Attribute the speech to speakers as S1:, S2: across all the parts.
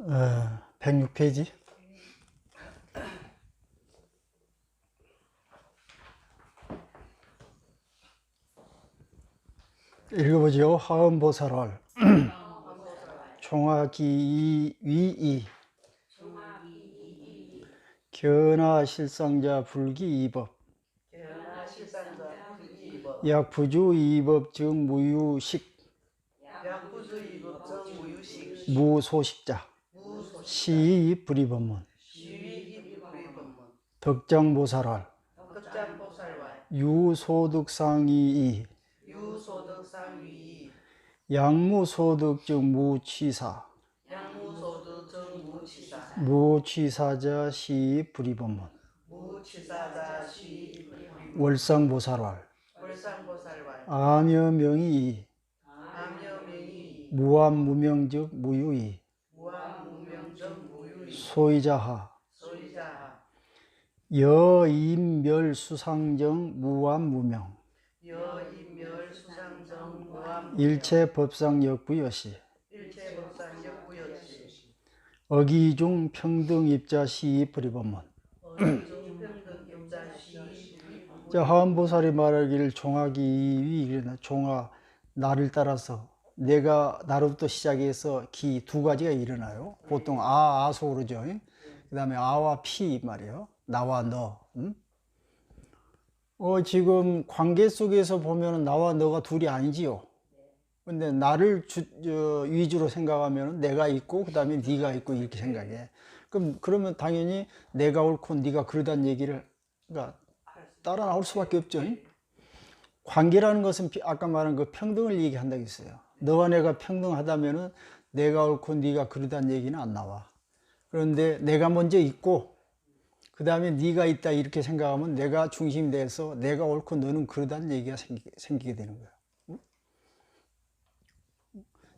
S1: 106페이지. 읽어보죠. 하음보살월 총하기 위이 견하실상자 불기이법 약부주이법 즉 무유식 무소식자 시입불이법문 덕장보살월 유소득상이이 양무소득 즉 무취사 무취사자 시입불이법문 월상보살월 아묘명이 무암무명 즉 무유이 소이자하 여인멸수상정 무암무명 일체법상 역부여시 어기중 평등입자 시입불이법문. 자, 하음보살이 말하기를 종하기 종하 나를 따라서 내가 나로부터 시작해서 기 두 가지가 일어나요. 보통 아소 그러죠. 그 다음에 아와 피 말이에요. 나와 너. 지금 관계 속에서 보면 나와 너가 둘이 아니지요. 근데 나를 위주로 생각하면 내가 있고 그 다음에 네가 있고 이렇게 생각해. 그러면 당연히 내가 옳고 네가 그러다는 얘기를 그러니까 따라 나올 수밖에 없죠. 관계라는 것은 아까 말한 그 평등을 얘기한다고 했어요. 너와 내가 평등하다면은 내가 옳고 네가 그러다는 얘기는 안 나와. 그런데 내가 먼저 있고 그 다음에 네가 있다 이렇게 생각하면 내가 중심이 돼서 내가 옳고 너는 그러다는 얘기가 생기게 되는 거야.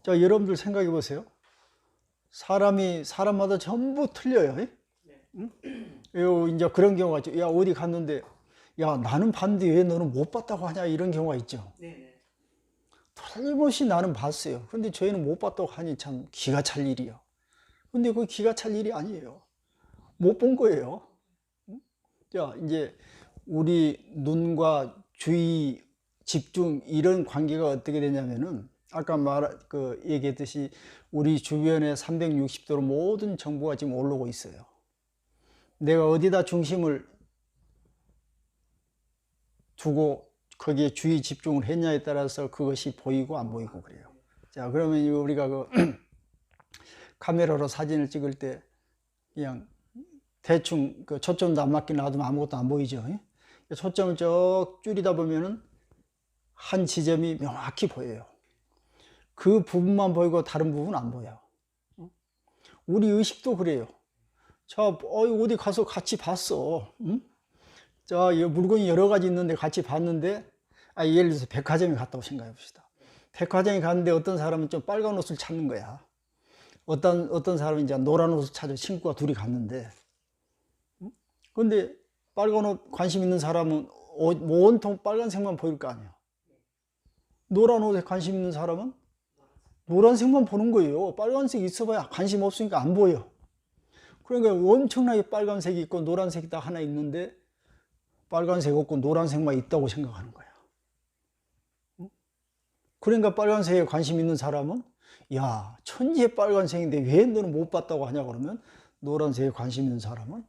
S1: 자, 여러분들 생각해 보세요. 사람마다 전부 틀려요. 응? 이제 그런 경우가 있죠. 야, 어디 갔는데, 야, 나는 봤는데 왜 너는 못 봤다고 하냐, 이런 경우가 있죠. 틀림없이 나는 봤어요. 근데 저희는 못 봤다고 하니 참 기가 찰 일이요. 근데 그 기가 찰 일이 아니에요. 못 본 거예요. 자, 이제 우리 눈과 주의, 집중, 이런 관계가 어떻게 되냐면은, 아까 얘기했듯이 우리 주변에 360도로 모든 정보가 지금 올라오고 있어요. 내가 어디다 중심을 두고 거기에 주의 집중을 했냐에 따라서 그것이 보이고 안 보이고 그래요. 자, 그러면 우리가 카메라로 사진을 찍을 때 그냥 대충 초점도 안 맞게 놔두면 아무것도 안 보이죠. 초점을 쭉 줄이다 보면은 한 지점이 명확히 보여요. 그 부분만 보이고 다른 부분은 안 보여. 우리 의식도 그래요. 자, 어디 가서 같이 봤어. 응? 자, 이 물건이 여러 가지 있는데 같이 봤는데, 예를 들어서 백화점에 갔다고 생각해 봅시다. 백화점에 갔는데 어떤 사람은 좀 빨간 옷을 찾는 거야. 어떤 사람은 이제 노란 옷을 찾아 친구가 둘이 갔는데, 근데 빨간 옷 관심 있는 사람은 온통 빨간색만 보일 거 아니야. 노란 옷에 관심 있는 사람은 노란색만 보는 거예요. 빨간색이 있어봐야 관심 없으니까 안 보여. 그러니까 엄청나게 빨간색이 있고 노란색이 딱 하나 있는데 빨간색 없고 노란색만 있다고 생각하는 거야. 그러니까 빨간색에 관심 있는 사람은 야, 천지에 빨간색인데 왜 너는 못 봤다고 하냐 그러면 노란색에 관심 있는 사람은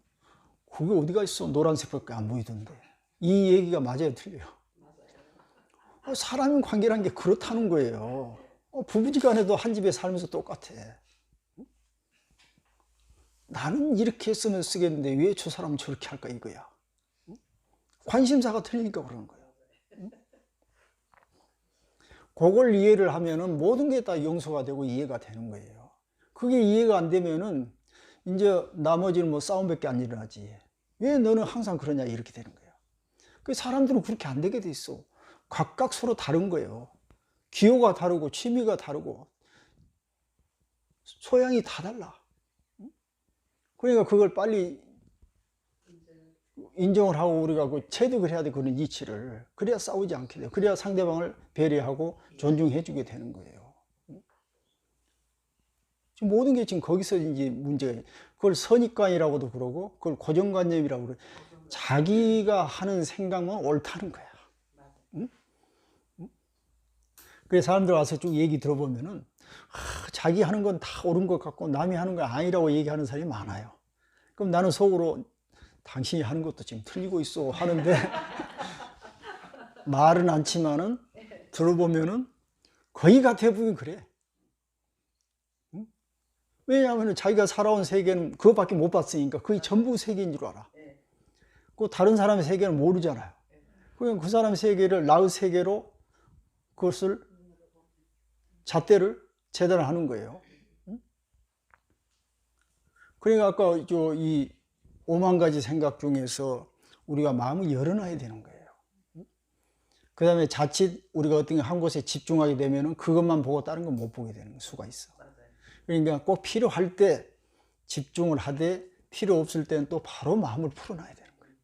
S1: 그게 어디가 있어? 노란색밖에 안 보이던데. 이 얘기가 맞아요, 틀려요? 사람 관계라는 게 그렇다는 거예요. 부부지간에도 한 집에 살면서 똑같아. 나는 이렇게 쓰면 쓰겠는데 왜 저 사람은 저렇게 할까 이거야. 관심사가 틀리니까 그러는 거예요. 그걸 이해를 하면은 모든 게 다 용서가 되고 이해가 되는 거예요. 그게 이해가 안 되면은 이제 나머지는 뭐 싸움밖에 안 일어나지. 왜 너는 항상 그러냐 이렇게 되는 거예요. 그 사람들은 그렇게 안 되게 돼 있어. 각각 서로 다른 거예요. 기호가 다르고 취미가 다르고 소양이 다 달라. 그러니까 그걸 빨리 인정을 하고 우리가 체득을 해야 돼, 그런 이치를. 그래야 싸우지 않게 돼요. 그래야 상대방을 배려하고 존중해 주게 되는 거예요. 지금 모든 게 지금 거기서 이제 문제가, 그걸 선입관이라고도 그러고, 그걸 고정관념이라고 그래. 자기가 하는 생각만 옳다는 거야. 응? 그래서 사람들 와서 쭉 얘기 들어보면은, 자기 하는 건 다 옳은 것 같고, 남이 하는 건 아니라고 얘기하는 사람이 많아요. 그럼 나는 속으로, 당신이 하는 것도 지금 틀리고 있어 하는데, 말은 않지만은, 들어보면은, 거의가 대부분 그래. 왜냐하면 자기가 살아온 세계는 그것밖에 못 봤으니까 그게 전부 세계인 줄 알아. 그 다른 사람의 세계는 모르잖아요. 그러니까 그 사람의 세계를 나의 세계로 그것을 잣대를 재단하는 거예요. 그러니까 아까 이 5만 가지 생각 중에서 우리가 마음을 열어놔야 되는 거예요. 그 다음에 자칫 우리가 어떤 한 곳에 집중하게 되면은 그것만 보고 다른 건 못 보게 되는 수가 있어. 그러니까 꼭 필요할 때 집중을 하되 필요 없을 때는 또 바로 마음을 풀어놔야 되는 거예요.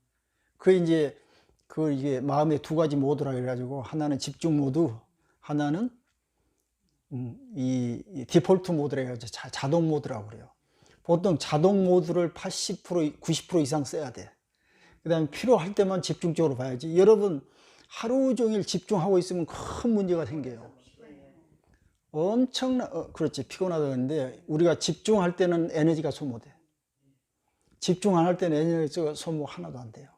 S1: 이게 마음의 두 가지 모드라 그래가지고 하나는 집중 모드, 하나는 이 디폴트 모드라 해가지고 자동 모드라고 그래요. 보통 자동 모드를 80%, 90% 이상 써야 돼. 그 다음에 필요할 때만 집중적으로 봐야지. 여러분 하루 종일 집중하고 있으면 큰 문제가 생겨요. 그렇지, 피곤하다 그러는데 우리가 집중할 때는 에너지가 소모돼. 집중 안 할 때는 에너지가 소모 하나도 안 돼요.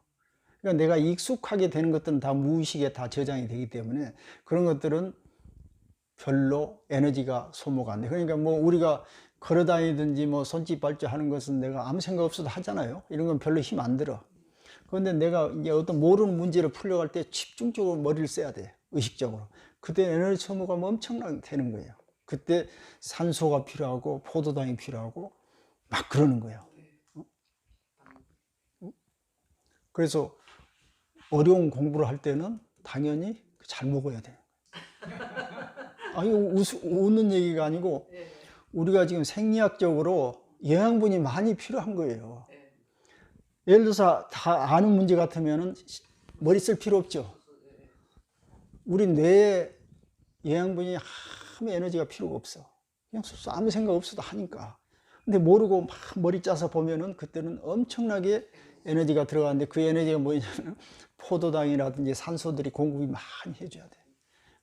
S1: 그러니까 내가 익숙하게 되는 것들은 다 무의식에 다 저장이 되기 때문에 그런 것들은 별로 에너지가 소모가 안 돼. 그러니까 뭐 우리가 걸어 다니든지 뭐 손짓 발짓 하는 것은 내가 아무 생각 없어도 하잖아요. 이런 건 별로 힘 안 들어. 그런데 내가 이제 어떤 모르는 문제를 풀려고 할 때 집중적으로 머리를 써야 돼. 의식적으로. 그때 에너지 소모가 엄청나게 되는 거예요. 그때 산소가 필요하고 포도당이 필요하고 막 그러는 거예요. 그래서 어려운 공부를 할 때는 당연히 잘 먹어야 돼. 아니, 웃는 얘기가 아니고 우리가 지금 생리학적으로 영양분이 많이 필요한 거예요. 예를 들어서 다 아는 문제 같으면은 머리 쓸 필요 없죠. 우리 뇌에 영양분이 아무 에너지가 필요가 없어. 그냥 아무 생각 없어도 하니까. 근데 모르고 막 머리 짜서 보면은 그때는 엄청나게 에너지가 들어가는데 그 에너지가 뭐냐면 포도당이라든지 산소들이 공급이 많이 해줘야 돼.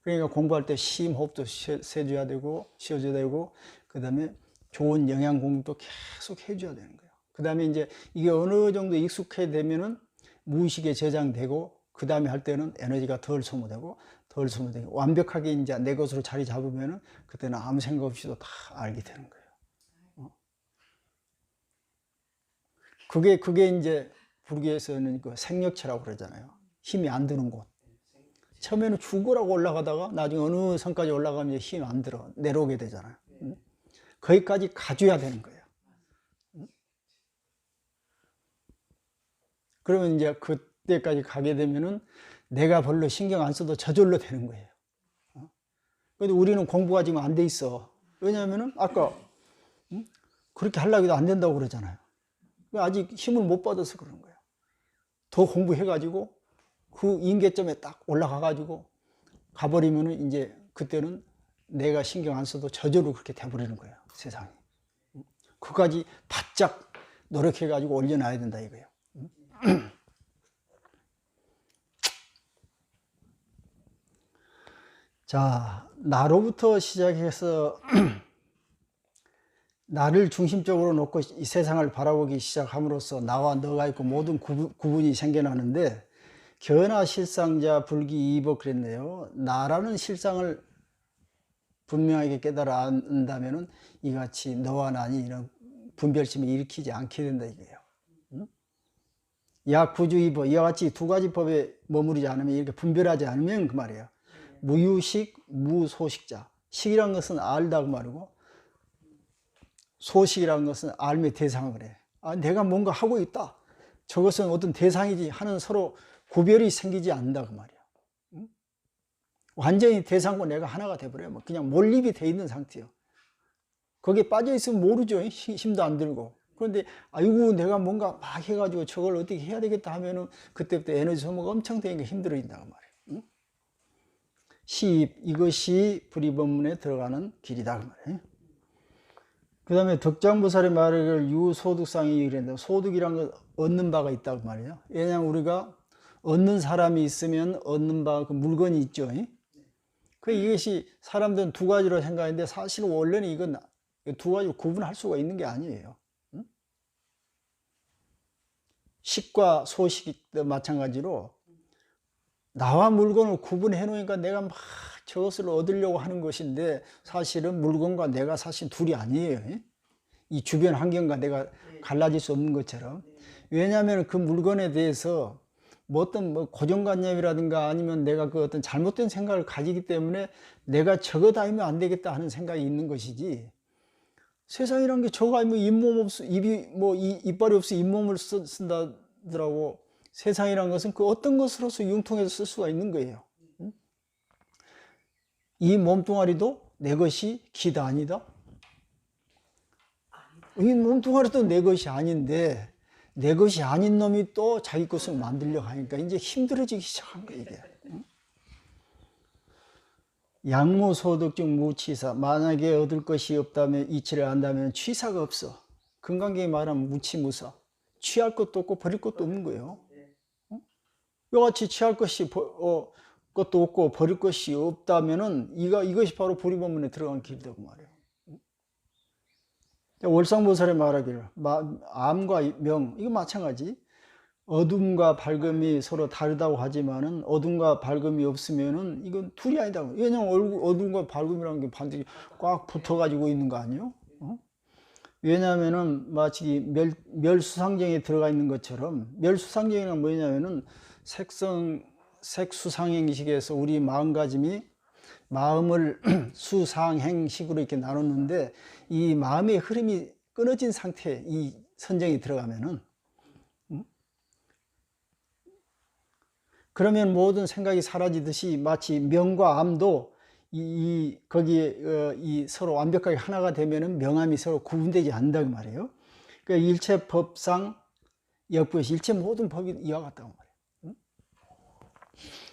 S1: 그러니까 공부할 때 심호흡도 세줘야 되고 쉬어줘야 되고 그 다음에 좋은 영양 공급도 계속 해줘야 되는 거예요. 그 다음에 이제 이게 어느 정도 익숙해 되면은 무의식에 저장되고 그 다음에 할 때는 에너지가 덜 소모되고 완벽하게 이제 내 것으로 자리 잡으면은 그때는 아무 생각 없이도 다 알게 되는 거예요. 그게 이제 불교에서는 그 생력체라고 그러잖아요. 힘이 안 드는 곳. 처음에는 죽으라고 올라가다가 나중에 어느 선까지 올라가면 힘이 안 들어. 내려오게 되잖아요. 거기까지 가줘야 되는 거예요. 그러면 이제 그때까지 가게 되면은 내가 별로 신경 안 써도 저절로 되는 거예요. 근데 우리는 공부가 지금 안 돼 있어. 왜냐하면은 아까 그렇게 하려고 해도 안 된다고 그러잖아요. 아직 힘을 못 받아서 그런 거예요. 더 공부해가지고 그 임계점에 딱 올라가가지고 가버리면은 이제 그때는 내가 신경 안 써도 저절로 그렇게 돼버리는 거예요. 세상에. 그까지 바짝 노력해가지고 올려놔야 된다 이거예요. 자, 나로부터 시작해서 나를 중심적으로 놓고 이 세상을 바라보기 시작함으로써 나와 너가 있고 모든 구분이 생겨나는데 견하 실상자 불기 이법 그랬네요. 나라는 실상을 분명하게 깨달아 안다면은 이같이 너와 나니 이런 분별심을 일으키지 않게 된다 이거예요. 야 구주이법 이와 같이 두 가지 법에 머무르지 않으면 이렇게 분별하지 않으면 그 말이에요. 무유식 무소식자. 식이란 것은 알다 그 말이고 소식이라는 것은 알의 대상을 해. 내가 뭔가 하고 있다. 저것은 어떤 대상이지 하는 서로 구별이 생기지 않는다 그 말이야. 완전히 대상과 내가 하나가 돼버려요. 그냥 몰입이 돼 있는 상태예요. 거기에 빠져 있으면 모르죠. 힘도 안 들고. 그런데 아이고 내가 뭔가 막 해가지고 저걸 어떻게 해야 되겠다 하면은 그때부터 에너지 소모가 엄청 되니까 힘들어진다 그 말이에요. 시입 이것이 불이법문에 들어가는 길이다 그 말이에요. 그 다음에 덕장보살의 말을 유소득상이 이랬는데, 소득이란 건 얻는 바가 있다고 말이에요. 왜냐하면 우리가 얻는 사람이 있으면 얻는 바, 그 물건이 있죠. 그 이것이 사람들은 두 가지로 생각하는데 사실은 원래는 이건 두 가지로 구분할 수가 있는 게 아니에요. 식과 소식도 마찬가지로 나와 물건을 구분해 놓으니까 내가 막 저것을 얻으려고 하는 것인데 사실은 물건과 내가 사실 둘이 아니에요. 이 주변 환경과 내가 갈라질 수 없는 것처럼. 왜냐하면 그 물건에 대해서 뭐 어떤 고정관념이라든가 아니면 내가 그 어떤 잘못된 생각을 가지기 때문에 내가 저거 다니면 안 되겠다 하는 생각이 있는 것이지, 세상이란 게 저거 아니면 잇몸 없어, 이빨이 없어 잇몸을 쓴다더라고. 세상이란 것은 그 어떤 것으로서 융통해서 쓸 수가 있는 거예요. 이 몸뚱아리도 내 것이 기다 아니다? 이 몸뚱아리도 내 것이 아닌데 내 것이 아닌 놈이 또 자기 것을 만들려고 하니까 이제 힘들어지기 시작한 거예요, 이게. 양무소득증 무치사. 만약에 얻을 것이 없다면, 이치를 안다면 취사가 없어. 금강경에 말하면 무치무사. 취할 것도 없고 버릴 것도 없는 거예요. 이같이 취할 것이 것도 없고 버릴 것이 없다면은 이것이 바로 불이법문에 들어간 길이라고 말이에요. 월상보살의 말하기를 암과 명, 이거 마찬가지. 어둠과 밝음이 서로 다르다고 하지만은 어둠과 밝음이 없으면은 이건 둘이 아니다. 왜냐하면 어둠과 밝음이라는 게 반드시 꽉 붙어 가지고 있는 거 아니에요? 왜냐하면은 마치 멸수상정에 들어가 있는 것처럼, 멸수상정이란 뭐냐면은 색수상행식에서 우리 마음가짐이 마음을 수상행식으로 이렇게 나눴는데, 이 마음의 흐름이 끊어진 상태에 이 선정이 들어가면은, 그러면 모든 생각이 사라지듯이 마치 명과 암도 거기에 이 서로 완벽하게 하나가 되면은 명암이 서로 구분되지 않는다고 말이에요. 그러니까 일체 법상 역부에서 일체 모든 법이 이와 같다고 말이에요.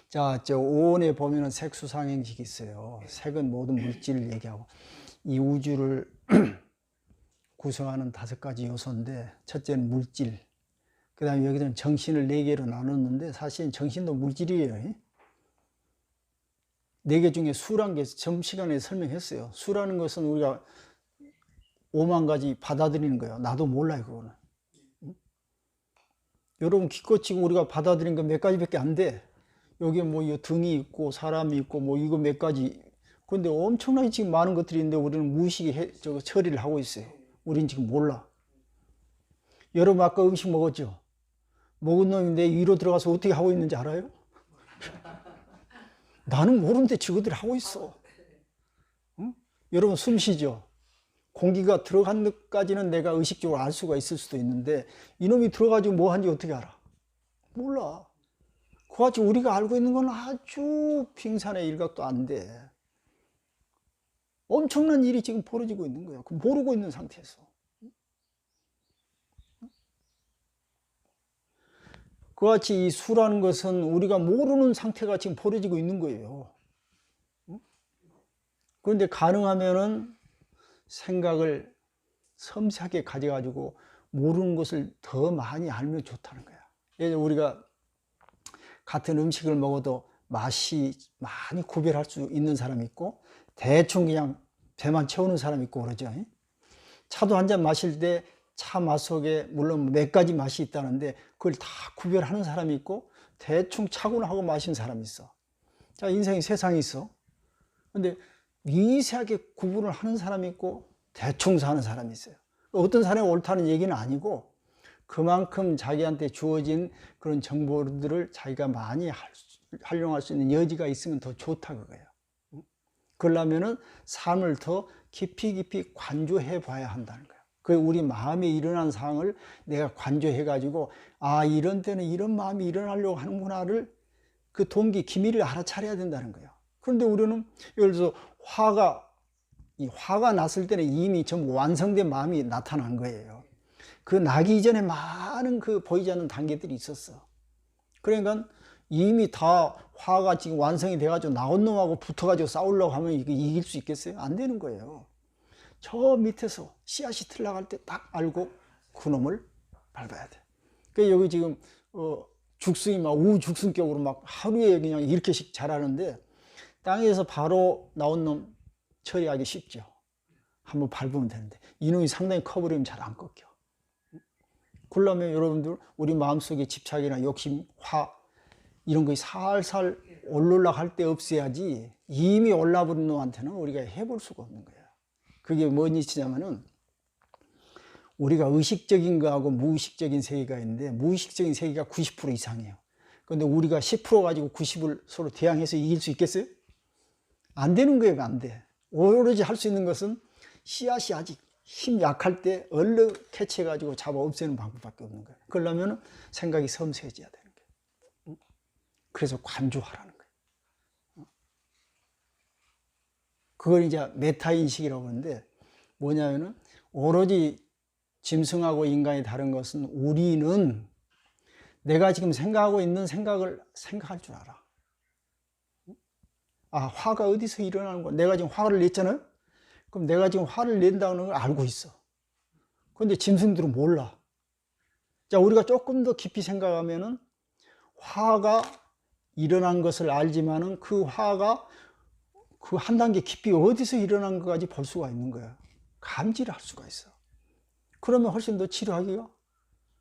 S1: 자, 저 5원에 보면은 색수상행식이 있어요. 색은 모든 물질을 얘기하고, 이 우주를 구성하는 5가지 요소인데, 첫째는 물질, 그 다음에 여기서는 정신을 4개로 나눴는데 사실 정신도 물질이에요. 4개 중에 수란 게 점시간에 설명했어요. 수라는 것은 우리가 5만 가지 받아들이는 거예요. 나도 몰라요, 그거는. 여러분 기껏 지금 우리가 받아들인 거 몇 가지밖에 안 돼. 여기에 뭐 등이 있고 사람이 있고 뭐 이거 몇 가지. 근데 엄청나게 지금 많은 것들이 있는데 우리는 무의식에 처리를 하고 있어요. 우리는 지금 몰라. 여러분 아까 음식 먹었죠? 먹은 놈이 내 위로 들어가서 어떻게 하고 있는지 알아요? 나는 모르는데 지그들이 하고 있어. 응? 여러분 숨 쉬죠? 공기가 들어간 것까지는 내가 의식적으로 알 수가 있을 수도 있는데 이놈이 들어가지고 뭐 하는지 어떻게 알아? 몰라. 그같이 우리가 알고 있는 건 아주 빙산의 일각도 안 돼. 엄청난 일이 지금 벌어지고 있는 거야. 모르고 있는 상태에서. 그같이 이 수라는 것은 우리가 모르는 상태가 지금 벌어지고 있는 거예요. 그런데 가능하면은 생각을 섬세하게 가져가지고 모르는 것을 더 많이 알면 좋다는 거야. 예를 우리가 같은 음식을 먹어도 맛이 많이 구별할 수 있는 사람이 있고 대충 그냥 배만 채우는 사람이 있고 그러죠. 차도 한 잔 마실 때 차 맛 속에 물론 몇 가지 맛이 있다는데 그걸 다 구별하는 사람이 있고 대충 차분하고 마시는 사람이 있어. 자, 인생이 세상에 있어. 근데 미세하게 구분을 하는 사람이 있고 대충 사는 사람이 있어요. 어떤 사람이 옳다는 얘기는 아니고 그만큼 자기한테 주어진 그런 정보들을 자기가 많이 활용할 수 있는 여지가 있으면 더 좋다 그거예요. 그러려면은 삶을 더 깊이 관조해 봐야 한다는 거예요. 그 우리 마음에 일어난 상황을 내가 관조해 가지고 아, 이런 때는 이런 마음이 일어나려고 하는구나를 그 동기 기미를 알아차려야 된다는 거예요. 그런데 우리는 예를 들어서 화가 났을 때는 이미 전부 완성된 마음이 나타난 거예요. 그 나기 이전에 많은 그 보이지 않는 단계들이 있었어. 그러니까 이미 다 화가 지금 완성이 돼가지고 나온 놈하고 붙어가지고 싸우려고 하면 이게 이길 수 있겠어요? 안 되는 거예요. 저 밑에서 씨앗이 틀어갈 때 딱 알고 그놈을 밟아야 돼. 그러니까 여기 지금 죽순이 막 우죽순격으로 막 하루에 그냥 이렇게씩 자라는데 땅에서 바로 나온 놈 처리하기 쉽죠. 한번 밟으면 되는데 이놈이 상당히 커버리면 잘 안 꺾여. 그러려면 여러분들 우리 마음속에 집착이나 욕심, 화 이런 것이 살살 올라갈 때 없애야지 이미 올라버린 놈한테는 우리가 해볼 수가 없는 거야. 그게 뭔 이치냐면은 우리가 의식적인 거하고 무의식적인 세계가 있는데 무의식적인 세계가 90% 이상이에요. 그런데 우리가 10% 가지고 90을 서로 대항해서 이길 수 있겠어요? 안 되는 거예요. 안 돼. 오로지 할 수 있는 것은 씨앗이 아직 힘 약할 때 얼른 캐치해가지고 잡아 없애는 방법밖에 없는 거예요. 그러려면 생각이 섬세해져야 되는 거예요. 그래서 관조하라는 거예요. 그걸 이제 메타인식이라고 하는데 뭐냐면은 오로지 짐승하고 인간이 다른 것은 우리는 내가 지금 생각하고 있는 생각을 생각할 줄 알아. 아, 화가 어디서 일어나는 거야? 내가 지금 화를 냈잖아요? 그럼 내가 지금 화를 낸다는 걸 알고 있어. 그런데 짐승들은 몰라. 자, 우리가 조금 더 깊이 생각하면은 화가 일어난 것을 알지만은 그 화가 그 한 단계 깊이 어디서 일어난 것까지 볼 수가 있는 거야. 감지를 할 수가 있어. 그러면 훨씬 더 치료하기가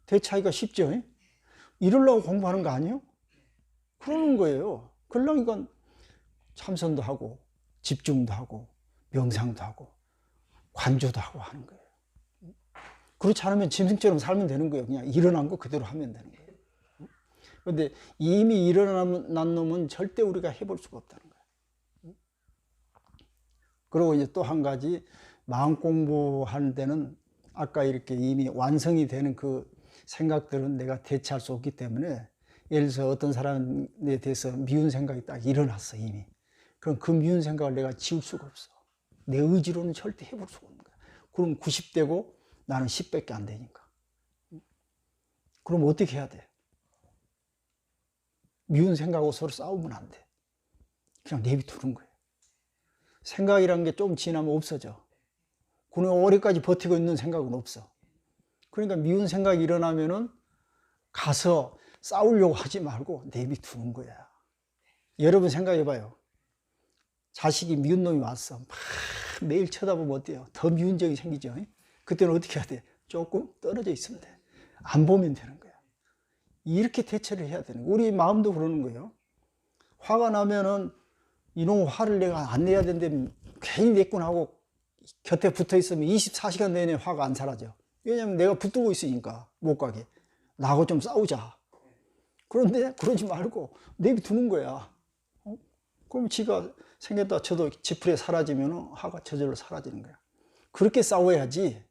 S1: 대처하기가 쉽죠. 이러려고 공부하는 거 아니에요? 그러는 거예요. 그러니까 참선도 하고 집중도 하고 명상도 하고 관조도 하고 하는 거예요. 그렇지 않으면 짐승처럼 살면 되는 거예요. 그냥 일어난 거 그대로 하면 되는 거예요. 그런데 이미 일어난 놈은 절대 우리가 해볼 수가 없다는 거예요. 그리고 이제 또 한 가지 마음 공부하는 데는 아까 이렇게 이미 완성이 되는 그 생각들은 내가 대체할 수 없기 때문에 예를 들어서 어떤 사람에 대해서 미운 생각이 딱 일어났어 이미. 그럼 그 미운 생각을 내가 지울 수가 없어. 내 의지로는 절대 해볼 수가 없는 거야. 그럼 90대고 나는 10밖에 안 되니까. 그럼 어떻게 해야 돼? 미운 생각하고 서로 싸우면 안 돼. 그냥 내비두는 거예요. 생각이라는 게 좀 지나면 없어져. 그는 오래까지 버티고 있는 생각은 없어. 그러니까 미운 생각이 일어나면은 가서 싸우려고 하지 말고 내비두는 거야. 여러분 생각해봐요. 자식이 미운 놈이 왔어. 막 매일 쳐다보면 어때요? 더 미운 적이 생기죠. 그때는 어떻게 해야 돼? 조금 떨어져 있으면 돼. 안 보면 되는 거야. 이렇게 대처를 해야 되는 거야. 우리 마음도 그러는 거예요. 화가 나면은 이놈 화를 내가 안 내야 되는데 괜히 냈구나 하고 곁에 붙어 있으면 24시간 내내 화가 안 사라져. 왜냐면 내가 붙들고 있으니까 못 가게. 나하고 좀 싸우자. 그런데 그러지 말고 내비두는 거야. 그럼 지가 생겼다 쳐도 지풀에 사라지면 화가 저절로 사라지는 거야. 그렇게 싸워야지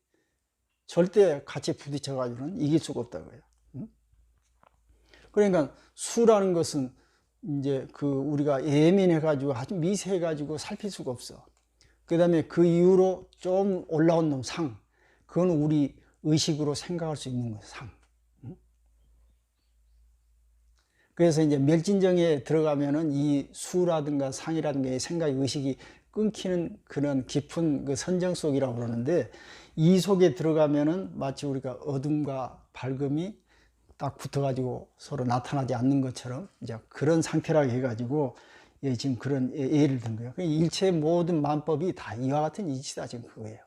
S1: 절대 같이 부딪혀가지고는 이길 수가 없다고요. 그러니까 수라는 것은 이제 그 우리가 예민해가지고 아주 미세해가지고 살필 수가 없어. 그 다음에 그 이후로 좀 올라온 놈 상. 그건 우리 의식으로 생각할 수 있는 거예요, 상. 그래서 이제 멸진정에 들어가면은 이 수라든가 상이라든가 생각의 의식이 끊기는 그런 깊은 그 선정 속이라고 그러는데 이 속에 들어가면은 마치 우리가 어둠과 밝음이 딱 붙어가지고 서로 나타나지 않는 것처럼 이제 그런 상태라고 해가지고 예, 지금 그런 예를 든 거예요. 일체의 모든 만법이 다 이와 같은 이치다 지금 그거예요.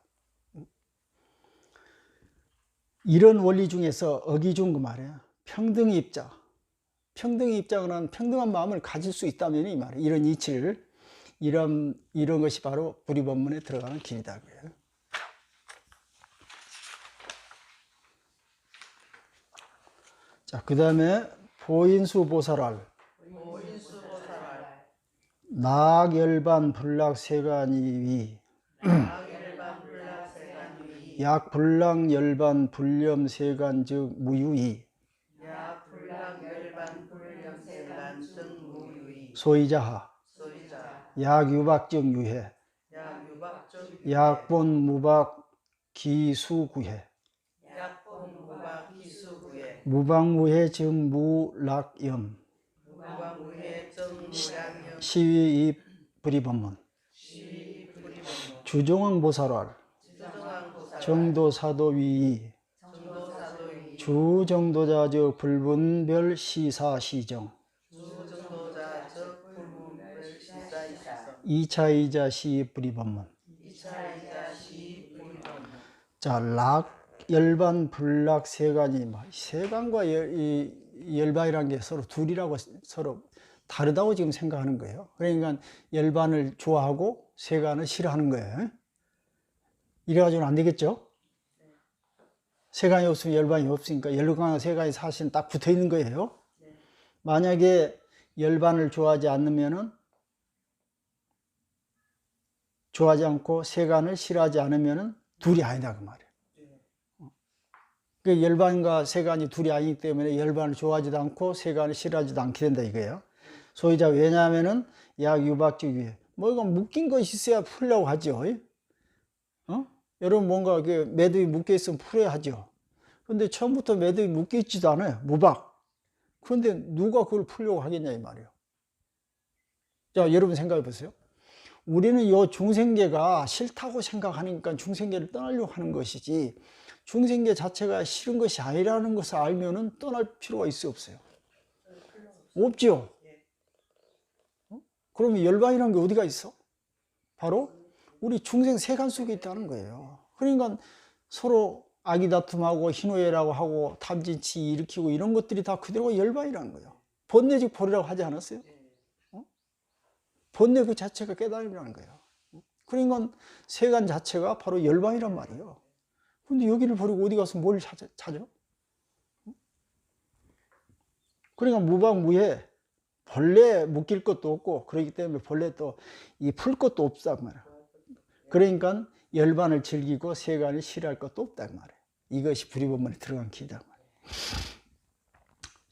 S1: 이런 원리 중에서 어기준 그 말이에요. 평등의 입자. 평등의 입장은 평등한 마음을 가질 수 있다면 이 말이에요. 이런 이치를 이런 것이 바로 불이법문에 들어가는 길이다 그래요. 자, 그 다음에 보인수 보살알. 낙열반 불락세간이위. 약불락열반 불렴세간 즉 무유이. 소이자하. 약유박적 유해. 약본 무박 기수구해. 무방무해 즉 무락염. 시위이 불이법문. 주종왕 보살활. 정도사도 위 주정도자적 불분별 시사시정 2차이자 시불이법문. 자, 락, 열반, 불락 세 가지. 세간과 열반이라는 게 서로 둘이라고 서로 다르다고 지금 생각하는 거예요. 그러니까 열반을 좋아하고 세간을 싫어하는 거예요. 이래가지고는 안 되겠죠? 세간이 없으면 열반이 없으니까 열반과 세간이 사실은 딱 붙어 있는 거예요. 만약에 열반을 좋아하지 않으면은 좋아하지 않고 세간을 싫어하지 않으면은 둘이 아니다 그 말이에요. 그 열반과 세간이 둘이 아니기 때문에 열반을 좋아하지도 않고 세간을 싫어하지도 않게 된다 이거예요. 소위자 왜냐하면은 약 유박적 위에 뭐 이거 묶인 것이 있어야 풀려고 하죠. 여러분 뭔가 그 매듭이 묶여 있으면 풀어야 하죠. 근데 처음부터 매듭이 묶여 있지도 않아요. 무박. 그런데 누가 그걸 풀려고 하겠냐 이 말이에요. 자, 여러분 생각해 보세요. 우리는 요 중생계가 싫다고 생각하니까 중생계를 떠나려고 하는 것이지 중생계 자체가 싫은 것이 아니라는 것을 알면은 떠날 필요가 있어 없어요? 없죠. 그러면 열반이라는 게 어디가 있어? 바로 우리 중생 세간 속에 있다는 거예요. 그러니까 서로 아기다툼하고 희노애락하고 하고 탐진치 일으키고 이런 것들이 다 그대로 열반이라는 거예요. 번뇌직 벌이라고 하지 않았어요? 번뇌 그 자체가 깨달음이라는 거예요. 그러니까 세간 자체가 바로 열반이란 말이에요. 근데 여기를 버리고 어디 가서 뭘 찾아? 그러니까 무방무해. 본래 묶일 것도 없고 그렇기 때문에 본래 또 이 풀 것도 없다 그 말이야. 그러니까 열반을 즐기고 세간을 싫어할 것도 없다 그 말이야. 이것이 불이법문에 들어간 길이다 그 말이야.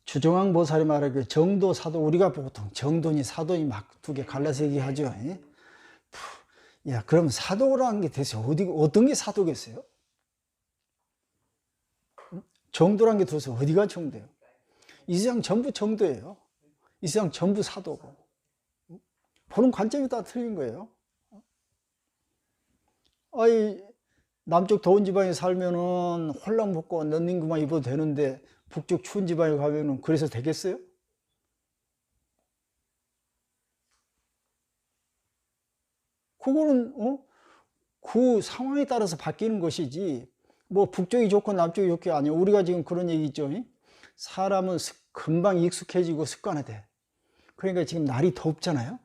S1: 주정왕 보살이 말하기를 정도 사도 우리가 보통 정도니 사도니 막 두 개 갈라서 얘기하죠. 야 그럼 사도라는 게 대체 어떤 게 사도겠어요? 정도란 게 도대체 어디가 정도예요? 이 세상 전부 정도예요. 이 세상 전부 사도고. 보는 관점이 다 틀린 거예요. 아이, 남쪽 더운 지방에 살면은 홀랑 벗고 넌닝구만 입어도 되는데 북쪽 추운 지방에 가면은 그래서 되겠어요? 그거는 그 상황에 따라서 바뀌는 것이지 뭐 북쪽이 좋고 남쪽이 좋게 아니에요. 우리가 지금 그런 얘기 있죠. 사람은 금방 익숙해지고 습관화돼. 그러니까 지금 날이 덥잖아요.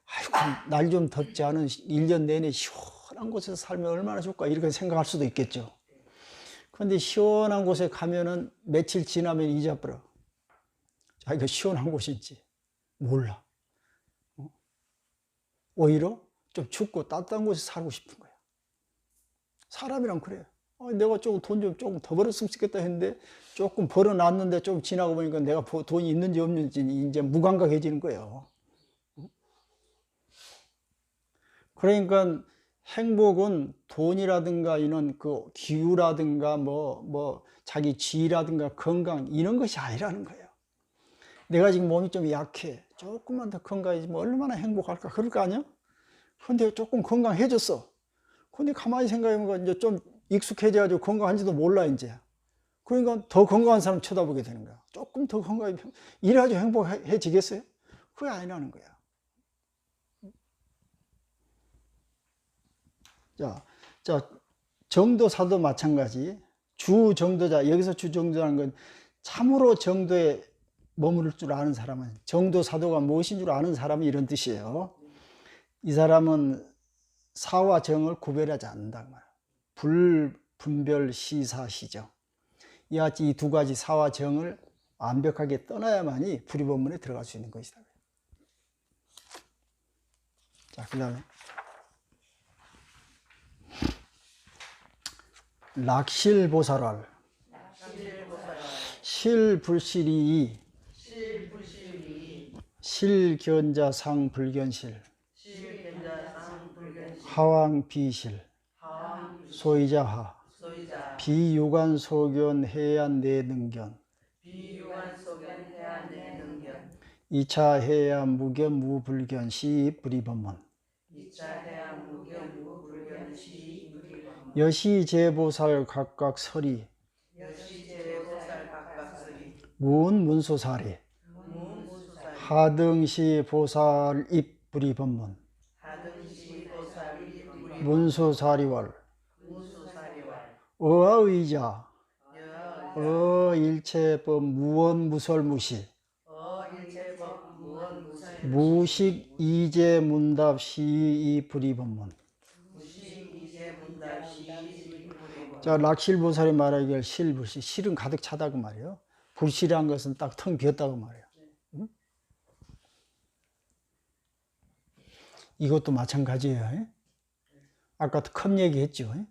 S1: 아이고 날 좀 덥지 않은 1년 내내 시원한 곳에서 살면 얼마나 좋을까 이렇게 생각할 수도 있겠죠. 그런데 시원한 곳에 가면은 며칠 지나면 잊어버려. 자기가 시원한 곳인지 몰라. 오히려 좀 춥고 따뜻한 곳에 살고 싶은 거야. 사람이란 그래요. 내가 조금 돈 좀 조금 더 벌었으면 좋겠다 했는데 조금 벌어놨는데 좀 지나고 보니까 내가 돈이 있는지 없는지 이제 무감각해지는 거예요. 그러니까 행복은 돈이라든가 이런 그 기후라든가 뭐 자기 지위라든가 건강 이런 것이 아니라는 거예요. 내가 지금 몸이 좀 약해. 조금만 더 건강해지면 얼마나 행복할까 그럴 거 아니야? 근데 조금 건강해졌어. 근데 가만히 생각해보면 이제 좀 익숙해져가지고 건강한지도 몰라 이제. 그러니까 더 건강한 사람 쳐다보게 되는 거야. 조금 더 건강해. 이래가지고 행복해지겠어요? 그게 아니라는 거야. 자, 정도사도 마찬가지. 주정도자, 여기서 주정도라는 건 참으로 정도에 머무를 줄 아는 사람은, 정도사도가 무엇인 줄 아는 사람이 이런 뜻이에요. 이 사람은 사와 정을 구별하지 않는다. 불분별 시사 시정. 이와 같이 이 두 가지 사와 정을 완벽하게 떠나야만이 불이법문에 들어갈 수 있는 것이다. 자, 그 다음에 락실보살할 실불실이 실견자상 불견실 하왕비실 소이자하 비유관 소견 해안 내능견 2차 해안 무견 무불견 시 불이법문 여시제보살 각각 서리 문문수사리 하등시 보살 입부리법문 문수사리월 어의자 어일체법 무원무설무시 무식 이제문답 시이불이법문. 자, 락실보살이 말하기를 실불시, 실은 가득 차다고 말이에요. 불실한 것은 딱 텅 비었다고 말이에요. 응? 이것도 마찬가지예요. 에? 아까도 컵 얘기했죠. 에?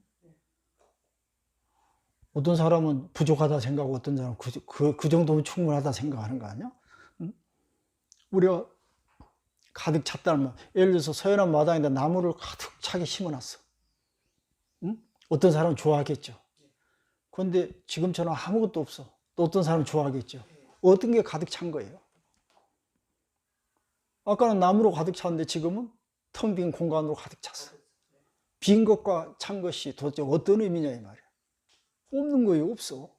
S1: 어떤 사람은 부족하다 생각하고 어떤 사람은 그 정도면 충분하다 생각하는 거 아니야? 응? 우리가 가득 찼다는 말. 예를 들어서 서연한 마당에다 나무를 가득 차게 심어놨어. 응? 어떤 사람은 좋아하겠죠. 그런데 지금처럼 아무것도 없어. 또 어떤 사람은 좋아하겠죠. 어떤 게 가득 찬 거예요? 아까는 나무로 가득 찼는데 지금은 텅 빈 공간으로 가득 찼어. 빈 것과 찬 것이 도대체 어떤 의미냐 이 말이야. 없는 거예요. 없어.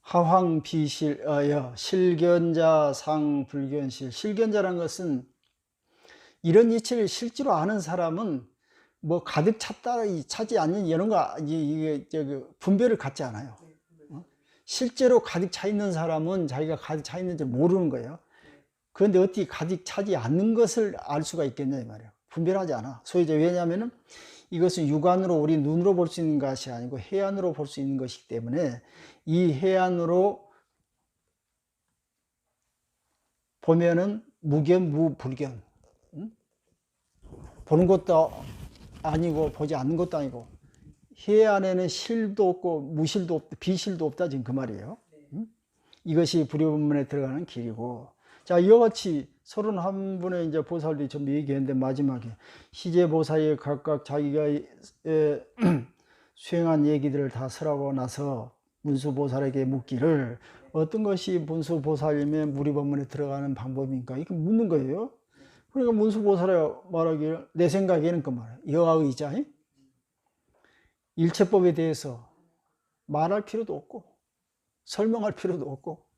S1: 하황비실, 실견자 상불견실. 실견자란 것은 이런 이치를 실제로 아는 사람은 뭐 가득 찼다, 차지 않는 이런 거, 이게 분별을 갖지 않아요. 실제로 가득 차 있는 사람은 자기가 가득 차 있는지 모르는 거예요. 그런데 어떻게 가득 차지 않는 것을 알 수가 있겠냐 이 말이에요. 분별하지 않아. 소위 왜냐하면은 이것은 육안으로 우리 눈으로 볼 수 있는 것이 아니고 해안으로 볼 수 있는 것이기 때문에 이 해안으로 보면은 무견 무불견, 보는 것도 아니고 보지 않는 것도 아니고 해안에는 실도 없고 무실도 없다, 비실도 없다 지금 그 말이에요. 이것이 불효법문에 들어가는 길이고, 자 이와 같이 31분의 이제 보살들이 전부 얘기했는데 마지막에 시제보살이 각각 자기가 수행한 얘기들을 다 설하고 나서 문수보살에게 묻기를 어떤 것이 문수보살님의 무리법문에 들어가는 방법입니까? 이렇게 묻는 거예요. 그러니까 문수보살이 말하기를 내 생각에는 그 말이에요. 여하의자 일체법에 대해서 말할 필요도 없고 설명할 필요도 없고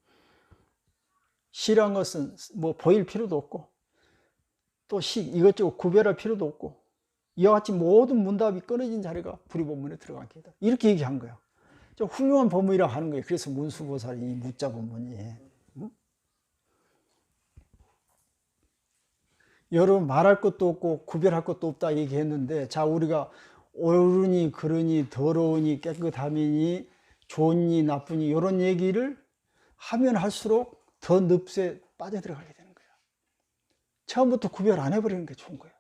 S1: 시란 것은 뭐 보일 필요도 없고 또 이것저것 구별할 필요도 없고 이와 같이 모든 문답이 끊어진 자리가 불의법문에 들어간 게다. 이렇게 얘기한 거예요. 좀 훌륭한 법문이라고 하는 거예요. 그래서 문수보살이 이 무자 법문이. 응? 여러분 말할 것도 없고 구별할 것도 없다 얘기했는데, 자 우리가 옳으니 그르니 더러우니 깨끗함이니 좋으니 나쁘니 이런 얘기를 하면 할수록 더 늪에 빠져들어가게 되는 거예요. 처음부터 구별 안 해버리는 게 좋은 거예요.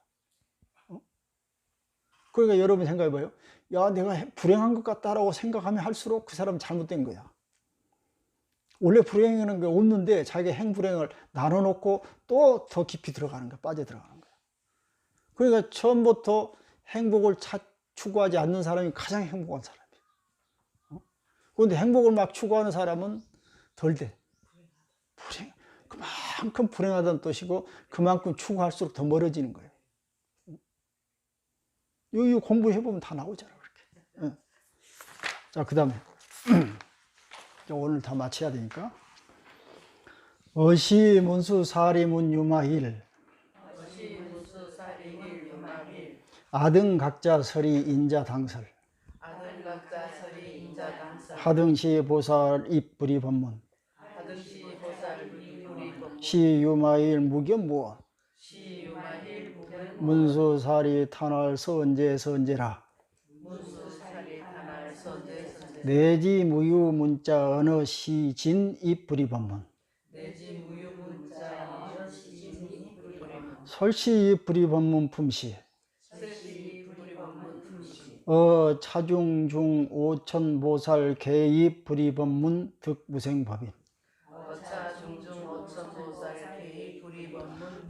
S1: 그러니까 여러분 생각해봐요. 야 내가 불행한 것 같다라고 생각하면 할수록 그 사람은 잘못된 거야. 원래 불행이라는 게 없는데 자기가 행불행을 나눠놓고 또 더 깊이 들어가는 거야. 빠져들어가는 거야. 그러니까 처음부터 행복을 추구하지 않는 사람이 가장 행복한 사람이에요. 그런데 행복을 막 추구하는 사람은 덜 돼. 그만큼 불행하다는 뜻이고 그만큼 추구할수록 더 멀어지는 거예요. 이 공부해보면 다 나오잖아 그렇게. 자 그 다음에 오늘 다 마쳐야 되니까 어시문수사리문 유마일 아등각자 서리 인자당설 하등시 보살 입불이법문 시유마일 무견무원 문수사리 탄할 선제라 내지 무유 문자 언어 시진 입불이법문 설시 입불이법문 품시 차중중 오천보살 개입 불이법문 득무생법인.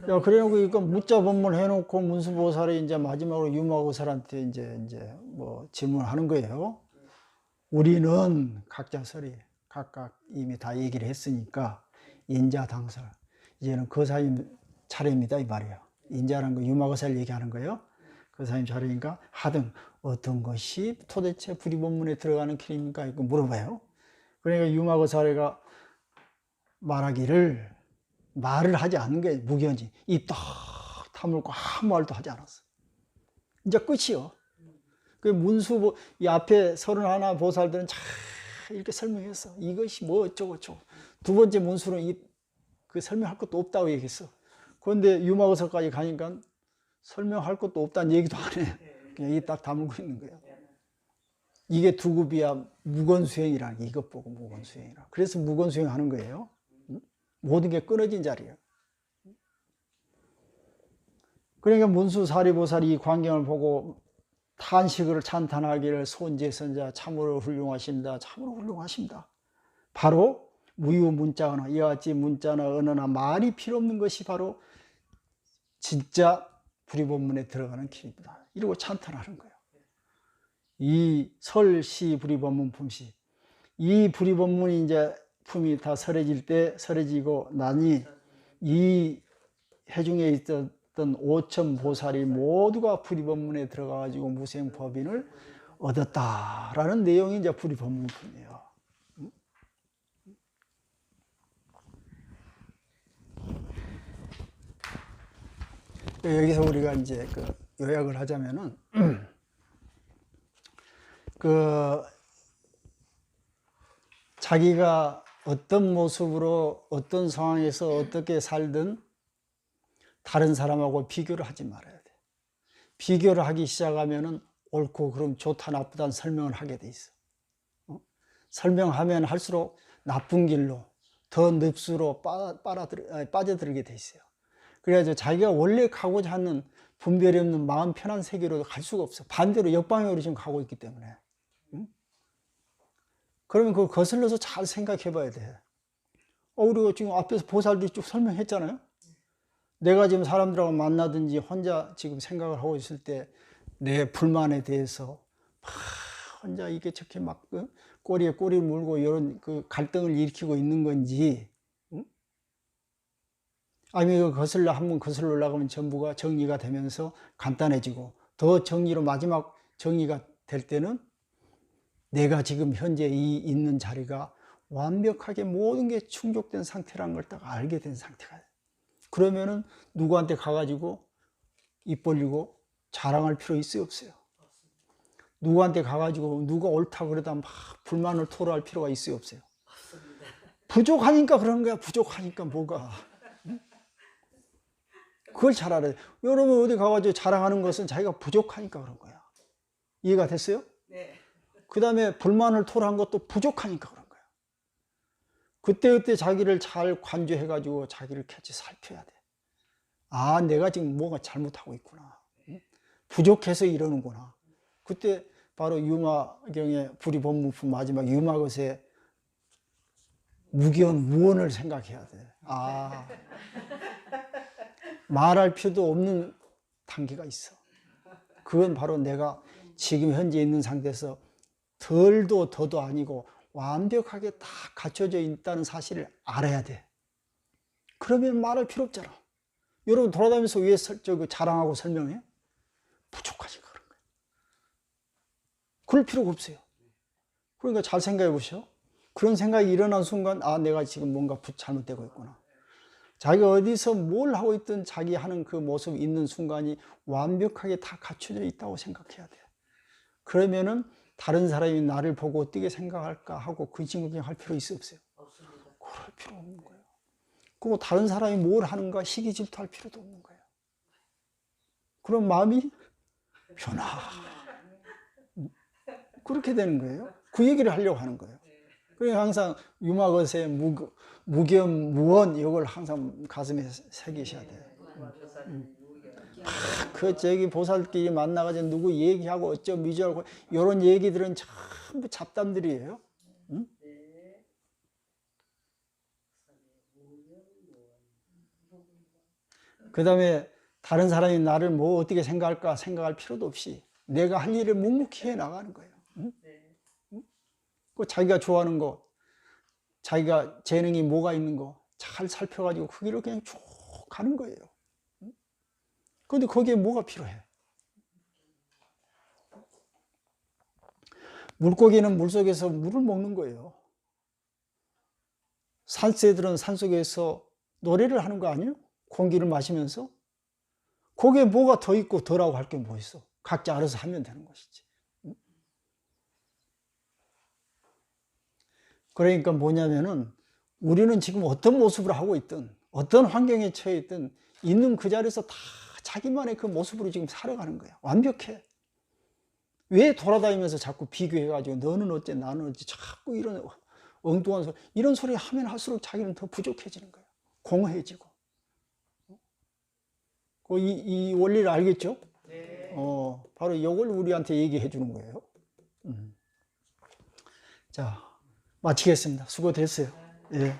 S1: 야, 그래놓고 이거 무자 법문 해놓고 문수보살이 이제 마지막으로 유마보살한테 이제 뭐 질문하는 거예요. 우리는 각자 설이 각각 이미 다 얘기를 했으니까 인자당설. 이제는 그 사이 차례입니다 이 말이에요. 인자라는 거 유마거사를 얘기하는 거예요. 그 사람이 차례니까 하등 어떤 것이 도대체 불의본문에 들어가는 길입니까? 이거 물어봐요. 그러니까 유마거사가 말하기를 말을 하지 않는 게 무견지. 입 딱 다물고 아무 말도 하지 않았어. 이제 끝이요. 그 문수 이 앞에 31 보살들은 잘 이렇게 설명했어. 이것이 뭐 어쩌고 저쩌고. 두 번째 문수는 그 설명할 것도 없다고 얘기했어. 그런데 유마거사까지 가니까 설명할 것도 없다는 얘기도 안 해. 그냥 입 딱 다물고 있는 거예요. 이게 두급이야 무건수행이라. 이것 보고 무건수행이라. 그래서 무건수행 하는 거예요. 모든 게 끊어진 자리예요. 그러니까 문수 사리보살이 이 광경을 보고 탄식을 찬탄하기를 손제선자 참으로 훌륭하십니다. 참으로 훌륭하십니다. 바로 무유 문자언어, 이와 같이 문자나 언어나 말이 필요 없는 것이 바로 진짜 불의본문에 들어가는 길입니다. 이러고 찬탄하는 거예요. 이 설시 불의본문 품시, 이 불의본문이 이제 품이 다 설해질 때 설해지고 나니 이 해중에 있었던 5천 보살이 모두가 불의본문에 들어가가지고 무생법인을 얻었다라는 내용이 이제 불의본문 품이에요. 여기서 우리가 이제 그 요약을 하자면은 그 자기가 어떤 모습으로 어떤 상황에서 어떻게 살든 다른 사람하고 비교를 하지 말아야 돼. 비교를 하기 시작하면은 옳고 그럼 좋다 나쁘다는 설명을 하게 돼 있어. 설명하면 할수록 나쁜 길로 더 늪수로 빠져들게 돼 있어요. 그래가지고 자기가 원래 가고자 하는 분별이 없는 마음 편한 세계로 갈 수가 없어. 반대로 역방향으로 지금 가고 있기 때문에. 그러면 그거 거슬러서 잘 생각해 봐야 돼. 우리가 지금 앞에서 보살들이 쭉 설명했잖아요. 내가 지금 사람들하고 만나든지 혼자 지금 생각을 하고 있을 때 내 불만에 대해서 막 혼자 이게 저렇게 막 꼬리에 꼬리를 물고 이런 그 갈등을 일으키고 있는 건지, 아니면 이거 한번 거슬러 올라가면 전부가 정리가 되면서 간단해지고 더 정리로 마지막 정리가 될 때는 내가 지금 현재 이 있는 자리가 완벽하게 모든 게 충족된 상태라는 걸 딱 알게 된 상태가 돼요. 그러면은 누구한테 가가지고 입 벌리고 자랑할 필요 있어요, 없어요? 누구한테 가가지고 누가 옳다 그러다 막 불만을 토로할 필요가 있어요, 없어요? 부족하니까 그런 거야. 부족하니까 뭐가. 그걸 잘 알아야 돼. 여러분 어디 가가지고 자랑하는 것은 자기가 부족하니까 그런 거야. 이해가 됐어요? 네. 그 다음에 불만을 토로한 것도 부족하니까 그런 거야. 그때그때 자기를 잘 관조해가지고 자기를 같이 살펴야 돼. 아, 내가 지금 뭐가 잘못하고 있구나. 부족해서 이러는구나. 그때 바로 유마경의 불의본문품 마지막 유마것의 무견 무언을 생각해야 돼. 아, 말할 필요도 없는 단계가 있어. 그건 바로 내가 지금 현재 있는 상태에서 덜도 더도 아니고 완벽하게 다 갖춰져 있다는 사실을 알아야 돼. 그러면 말할 필요 없잖아. 여러분 돌아다니면서 왜 자랑하고 설명해? 부족하니까 그런 거예요. 그럴 필요가 없어요. 그러니까 잘 생각해 보시오. 그런 생각이 일어난 순간 아, 내가 지금 뭔가 잘못되고 있구나. 자기가 어디서 뭘 하고 있든 자기 하는 그 모습이 있는 순간이 완벽하게 다 갖춰져 있다고 생각해야 돼. 그러면은 다른 사람이 나를 보고 어떻게 생각할까 하고 근심걱정할 필요 있어, 없어요? 없습니다. 그럴 필요 없는 거예요. 그리고 다른 사람이 뭘 하는가 시기 질투할 필요도 없는 거예요. 그럼 마음이 변화. 그렇게 되는 거예요. 그 얘기를 하려고 하는 거예요. 그러니까 항상 유마것의 무겸, 무언 이걸 항상 가슴에 새기셔야 돼요. 저기 보살끼리 만나가지고 누구 얘기하고 어쩌고 미저하고 이런 얘기들은 전부 잡담들이에요. 응? 그 다음에 다른 사람이 나를 뭐 어떻게 생각할까 생각할 필요도 없이 내가 할 일을 묵묵히 해 나가는 거예요. 응? 응? 그 자기가 좋아하는 거, 자기가 재능이 뭐가 있는 거 잘 살펴가지고 그 길로 그냥 쭉 가는 거예요. 근데 거기에 뭐가 필요해? 물고기는 물속에서 물을 먹는 거예요. 산새들은 산속에서 노래를 하는 거 아니에요? 공기를 마시면서. 거기에 뭐가 더 있고 덜하고 할 게 뭐 있어? 각자 알아서 하면 되는 것이지. 그러니까 뭐냐면은 우리는 지금 어떤 모습으로 하고 있든 어떤 환경에 처해 있든 있는 그 자리에서 다 자기만의 그 모습으로 지금 살아가는 거야. 완벽해. 왜 돌아다니면서 자꾸 비교해가지고 너는 어째 나는 어째 자꾸 이런 엉뚱한 소리, 이런 소리 하면 할수록 자기는 더 부족해지는 거야. 공허해지고. 이 원리를 알겠죠?
S2: 네.
S1: 바로 이걸 우리한테 얘기해 주는 거예요. 자, 마치겠습니다. 수고됐어요. 예.